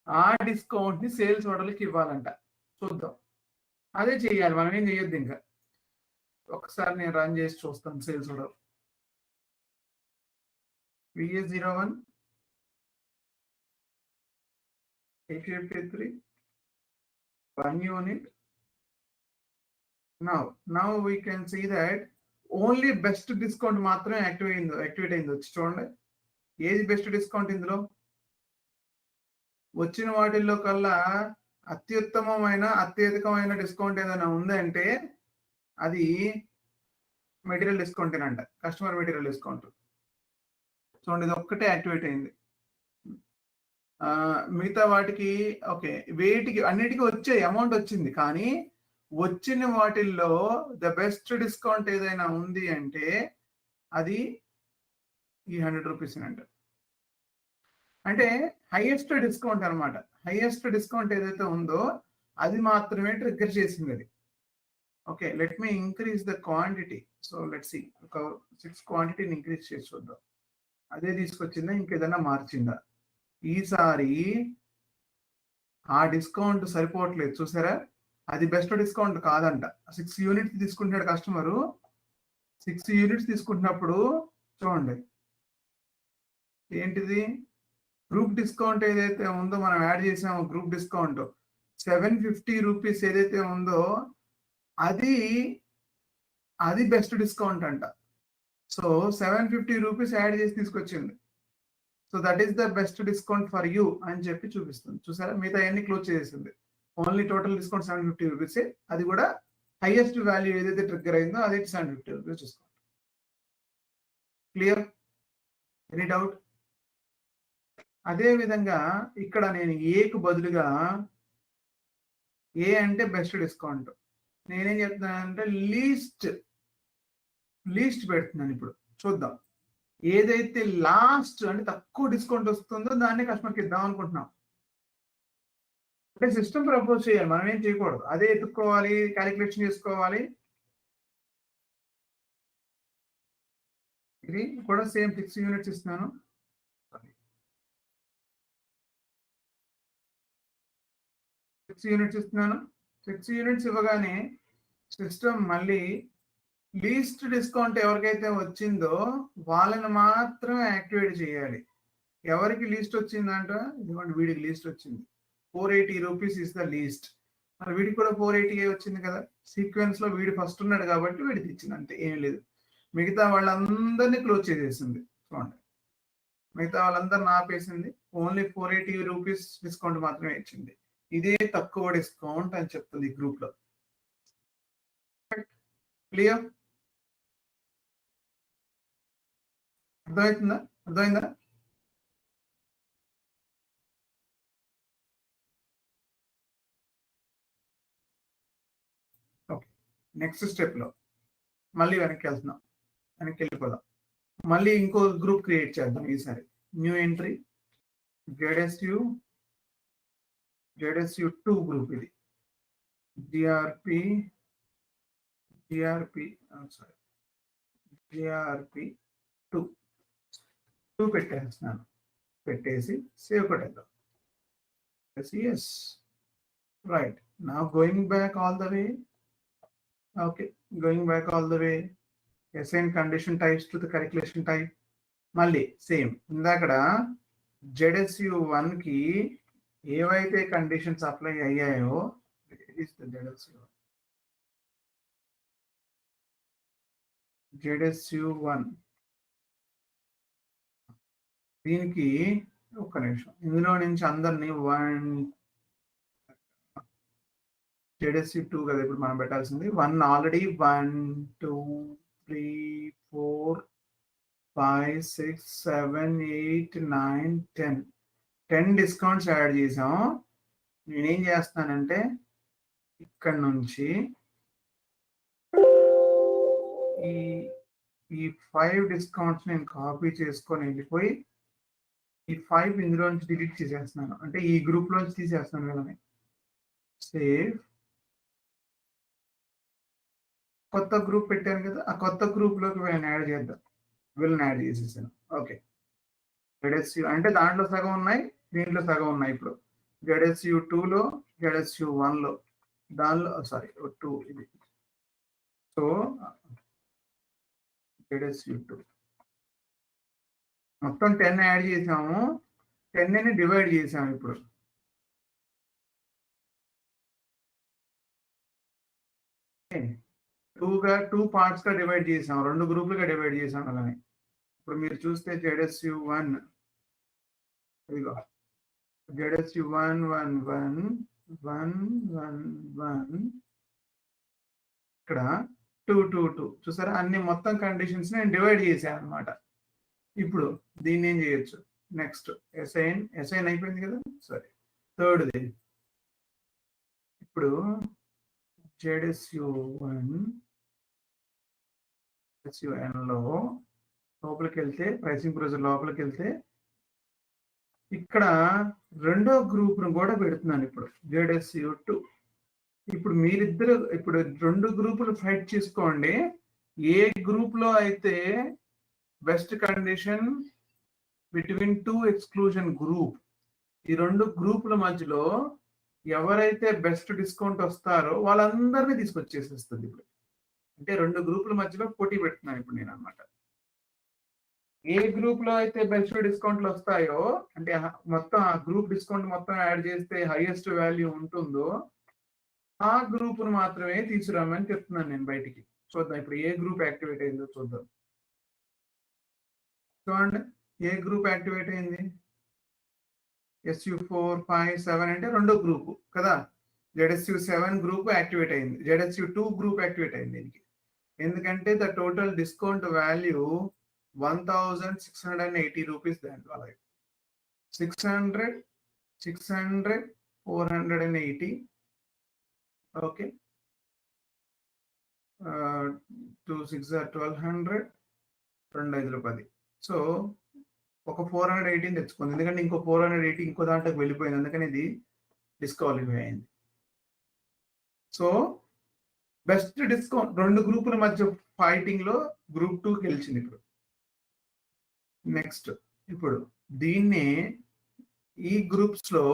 ఆ డిస్కౌంట్ ని సేల్స్ ఆర్డర్కి ఇవ్వాలంట. చూద్దాం, అదే చేయాలి, మనం ఏం చేయొద్దు. ఇంకా ఒకసారి నేను రన్ చేసి చూస్తాను. Sales order VS01 853 1 unit. Now we can see that only best discount మాత్రమే యాక్టివేట్ అయింది. వచ్చి చూడండి, ఏది బెస్ట్ డిస్కౌంట్ ఇందులో వచ్చిన వాటిల్లో కల్లా అత్యధికమైన డిస్కౌంట్ ఏదైనా ఉందంటే అది మెటీరియల్ డిస్కౌంట్ ఏనంట, కస్టమర్ మెటీరియల్ డిస్కౌంట్. చూడండి, ఇది ఒక్కటే యాక్టివేట్ అయింది. మిగతా వాటికి ఓకే, వేటికి అన్నిటికీ వచ్చే అమౌంట్ వచ్చింది, కానీ వచ్చిన వాటిల్లో ద బెస్ట్ డిస్కౌంట్ ఏదైనా ఉంది అంటే అది ఈ 100 రూపీస్ అంట. అంటే హైయెస్ట్ డిస్కౌంట్ అనమాట. హైయెస్ట్ డిస్కౌంట్ ఏదైతే ఉందో అది మాత్రమే ట్రిగ్గర్ చేసింది అది. Okay, let me increase the quantity. So let see, ఒక 6 క్వాంటిటీని ఇంక్రీజ్ చేసి చూద్దాం. అదే తీసుకొచ్చిందా, ఇంకేదైనా మార్చిందా? ఈసారి ఆ డిస్కౌంట్ సరిపోవట్లేదు, చూసారా? అది బెస్ట్ డిస్కౌంట్ కాదంట. 6 యూనిట్స్ తీసుకుంటున్నాడు కస్టమరు. 6 యూనిట్స్ తీసుకుంటున్నప్పుడు చూడండి ఏంటిది, గ్రూప్ డిస్కౌంట్ ఏదైతే ఉందో మనం యాడ్ చేసాము, గ్రూప్ డిస్కౌంట్ 750 రూపీస్ ఏదైతే ఉందో అది బెస్ట్ డిస్కౌంట్ అంట. సో 750 రూపీస్ యాడ్ చేసి తీసుకొచ్చింది. So that is the best discount for you అని చెప్పి చూపిస్తుంది. చూసారా, మిగతా అన్ని క్లోజ్ చేసేసింది. Only total discount 750 rupees. అది కూడా హైయెస్ట్ వాల్యూ ఏదైతే ట్రిగ్గర్ అయిందో అదే 750 rupees discount. Clear? Any doubt? అదే విధంగా ఇక్కడ నేను ఏకు బదులుగా, ఏ అంటే బెస్ట్ డిస్కౌంట్, నేనేం చెప్తున్నానంటే లీస్ట్ పెడుతున్నాను. ఇప్పుడు చూద్దాం, ఏదైతే లాస్ట్ అంటే తక్కువ డిస్కౌంట్ వస్తుందో దాన్ని కస్టమర్కి ఇద్దాం అనుకుంటున్నాం. అంటే సిస్టమ్ ప్రపోజ్ చేయాలి, మనం ఏం చేయకూడదు. అదే ఎత్తుక్కోవాలి, క్యాలిక్యులేషన్ చేసుకోవాలి. ఇది కూడా సేమ్ 6 యూనిట్స్ ఇస్తున్నాను. 6 యూనిట్స్ ఇస్తున్నాను. 6 యూనిట్స్ ఇవ్వగానే సిస్టమ్ మళ్ళీ లీస్ట్ డిస్కౌంట్ ఎవరికైతే వచ్చిందో వాళ్ళని మాత్రమే యాక్టివేట్ చేయాలి. ఎవరికి లీస్ట్ వచ్చిందంట, ఇదిగోండి వీడికి లీస్ట్ వచ్చింది. 480 రూపీస్ ఇస్ ద లీస్ట్. మరి వీడికి కూడా 480 వచ్చింది కదా. సీక్వెన్స్ లో వీడు ఫస్ట్ ఉన్నాడు కాబట్టి వీడికి ఇచ్చింది, అంతే, ఏం లేదు. మిగతా వాళ్ళందరినీ క్లోజ్ చేసేసింది. చూడండి, మిగతా వాళ్ళందరిని ఆపేసింది. ఓన్లీ 480 రూపీస్ డిస్కౌంట్ మాత్రమే ఇచ్చింది. ఇదే తక్కువ డిస్కౌంట్ అని చెప్తుంది గ్రూప్ లో. క్లియర్? అర్థమైందా? ఓకే, నెక్స్ట్ స్టెప్ లో మళ్ళీ వెనక్కి వెళ్ళిపోదాం. మళ్ళీ ఇంకో గ్రూప్ క్రియేట్ చేద్దాం. ఈసారి న్యూ ఎంట్రీ, జెడ్ఎస్యు 2 గ్రూప్. ఇది GRP 2 పెట్టేస్తున్నాను. పెట్టేసి save కొట్టేద్దాం. yes, right. Now going back all the way. Okay, going back all the way. Assign condition types to the calculation type. మళ్ళీ సేమ్ ఇందాకడ ZSU1 కి ఏవైతే కండిషన్స్ అప్లై అయ్యాయో, ZSU1 దీనికి ఒక్క నిమిషం, ఇందులో నుంచి అందరినీ ZSU2 కదా ఇప్పుడు మనం పెట్టాల్సింది. 1 ఆల్రెడీ 1 2 3 4 5 6 7 8 9 10 డిస్కౌంట్స్ యాడ్ చేసాం. నేనేం చేస్తానంటే ఇక్కడ నుంచి ఈ 5 డిస్కౌంట్స్ నేను కాపీ చేసుకొని వెళ్ళిపోయి ఈ 5 ఇందులో నుంచి డిలీట్ చేసేస్తున్నాను. అంటే ఈ గ్రూప్ లోంచి తీసేస్తున్నాను కదా. సేవ్, కొత్త గ్రూప్ పెట్టాను కదా, ఆ కొత్త గ్రూప్ లోకి వీళ్ళని యాడ్ చేద్దాం. వీళ్ళని యాడ్ చేసేసాను. ఓకే, ZSU అంటే దాంట్లో సగం ఉన్నాయి, దీంట్లో సగం ఉన్నాయి. ఇప్పుడు ZSU2లో, ZSU1లో, దానిలో 2 ఇది. సో ZSU2 మొత్తం 10 యాడ్ చేసాము. 10ని డివైడ్ చేసాము. ఇప్పుడు టూ పార్ట్స్ గా డివైడ్ చేసాం, 2 గ్రూపులుగా డివైడ్ చేసాం అలానే. ఇప్పుడు మీరు చూస్తే ZSU1, ఇదిగో ZSU1 1 1 1 1 1, ఇక్కడ 2 2 2. చూసారా, అన్ని మొత్తం కండిషన్స్ నేను డివైడ్ చేశాను అనమాట. ఇప్పుడు దీన్ని ఏం చేయొచ్చు, నెక్స్ట్ అసైన్ అయిపోయింది కదా. సరే, థర్డ్ది ఇప్పుడు ZSU1 లో లోపలికి వెళ్తే, ప్రైసింగ్ ప్రొసీజర్ లోపలికి వెళ్తే ఇక్కడ రెండో గ్రూప్ ను కూడా పెడుతున్నాను ఇప్పుడు ZSU2. ఇప్పుడు మీరిద్దరు ఇప్పుడు రెండు గ్రూపులు ఫైట్ చేసుకోండి. ఏ గ్రూప్ లో అయితే best condition between 2 exclusion group, ఈ రెండు గ్రూపుల మధ్యలో ఎవరైతే బెస్ట్ డిస్కౌంట్ వస్తారో వాళ్ళందరినీ తీసుకొచ్చేసేస్తుంది ఇప్పుడు. అంటే రెండు గ్రూపుల మధ్యలో పోటీ పెడుతున్నాను ఇప్పుడు నేను అన్నమాట. ఏ గ్రూప్ లో అయితే బెస్ట్ డిస్కౌంట్లు వస్తాయో, అంటే మొత్తం ఆ గ్రూప్ డిస్కౌంట్ మొత్తం యాడ్ చేస్తే హైయెస్ట్ వాల్యూ ఉంటుందో ఆ గ్రూప్ ను మాత్రమే తీసుకురామని చెప్తున్నాను నేను బయటికి. చూద్దాం ఇప్పుడు ఏ గ్రూప్ యాక్టివేట్ అయిందో చూద్దాం. చూడండి ఏ గ్రూప్ యాక్టివేట్ అయింది. SU4, 5, 7 అంటే రెండో గ్రూప్ కదా. ZSU7 గ్రూప్ యాక్టివేట్ అయింది. ZSU2 గ్రూప్ యాక్టివేట్ అయింది దీనికి. ఎందుకంటే the total discount value 1680 rupees. దాంట్లో అలాగే 600, 600, 480. ఓకే, 2 6 1200, 2 5 10. సో ఒక 418 తెచ్చుకుంది, ఎందుకంటే ఇంకో 480 ఇంకో దాంట్లోకి వెళ్ళిపోయింది, అందుకని ఇది డిస్క్వాలిఫై అయింది. సో బెస్ట్ డిస్కౌంట్ రెండు గ్రూపుల మధ్య ఫైటింగ్ లో గ్రూప్ 2 గెలిచింది ఇప్పుడు. నెక్స్ట్ ఇప్పుడు దీన్ని ఈ గ్రూప్స్ లో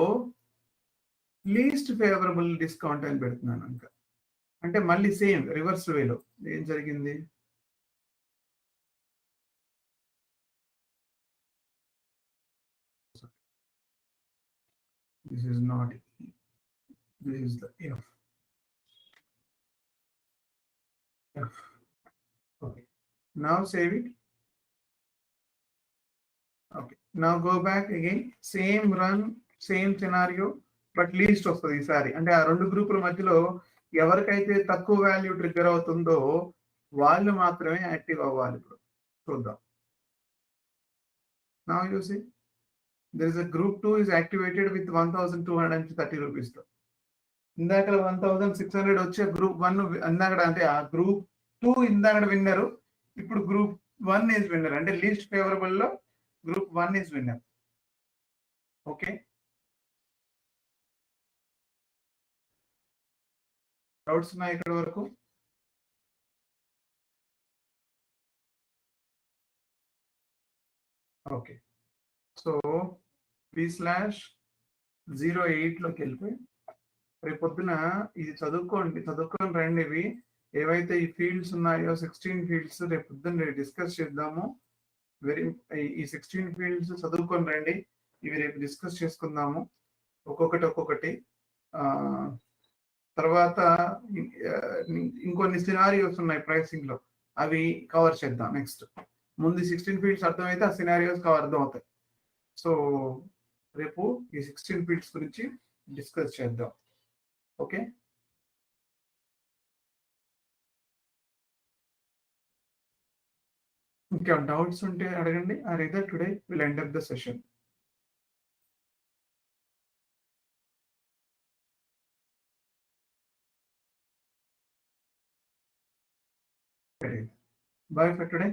లీస్ట్ ఫేవరబుల్ డిస్కౌంట్ అని పెడుతున్నాను ఇంకా. అంటే మళ్ళీ సేమ్ రివర్స్ వేలో ఏం జరిగింది. This is not E. This is the F. F. Okay. Now save it. Okay. Now go back again. Same run, same scenario, but least వస్తుంది ఈసారి. అంటే ఆ రెండు గ్రూపుల మధ్యలో ఎవరికైతే తక్కువ వాల్యూ ట్రిగ్గర్ అవుతుందో వాళ్ళు మాత్రమే యాక్టివ్ అవ్వాలి. ఇప్పుడు చూద్దాం. Now you see there is a group 2 is activated with 1230 rupees. ఇందాక 1600 వచ్చే గ్రూప్ 1 ఇందాక, అంటే ఆ గ్రూప్ 2 ఇందాక విన్నరు, ఇప్పుడు గ్రూప్ 1 ఈజ్ విన్నర్. అంటే లీస్ట్ ఫేవరబుల్ లో group 1 is winner. Okay, doubts ఉన్నాయి ఇక్కడ వరకు? ఓకే, సో B/08 లోకి వెళ్ళిపోయి రేపు పొద్దున ఇది చదువుకొని రండి. ఇవి ఏవైతే ఈ ఫీల్డ్స్ ఉన్నాయో 16 ఫీల్డ్స్ రేపు పొద్దున్న డిస్కస్ చేద్దాము. ఈ 16 ఫీల్డ్స్ చదువుకొని రండి. ఇవి రేపు డిస్కస్ చేసుకుందాము ఒక్కొక్కటి. తర్వాత ఇంకొన్ని సినారియోస్ ఉన్నాయి ప్రైసింగ్ లో, అవి కవర్ చేద్దాం నెక్స్ట్. ముందు 16 ఫీల్డ్స్ అర్థమైతే ఆ సినారియోస్ అర్థం అవుతాయి. సో రేపు ఈ 16 ఫీల్డ్స్ గురించి డిస్కస్ చేద్దాం. ఓకే, ఇంకా డౌట్స్ ఉంటే అడగండి. Or either today will end up the session. Bye for today.